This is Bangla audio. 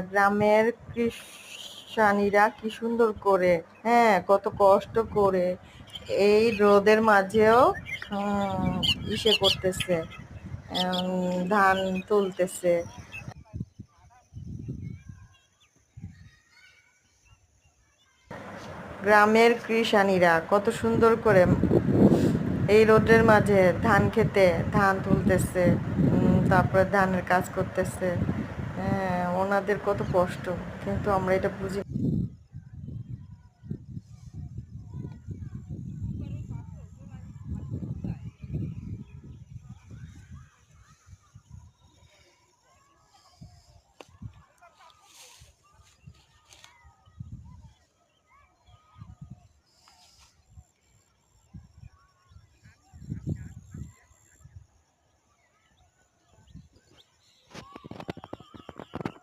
গ্রামের কৃষানীরা কি সুন্দর করে, হ্যাঁ, কত কষ্ট করে এই রোদের মাঝেও উম, ইসে করতেছে, ধান তুলতেছে। গ্রামের কৃষানীরা কত সুন্দর করে এই রোদের মাঝে ধান খেতে ধান তুলতেছে, তারপরে ধানের কাজ করতেছে। হ্যাঁ, ওনাদের কত কষ্ট, কিন্তু আমরা এটা বুঝি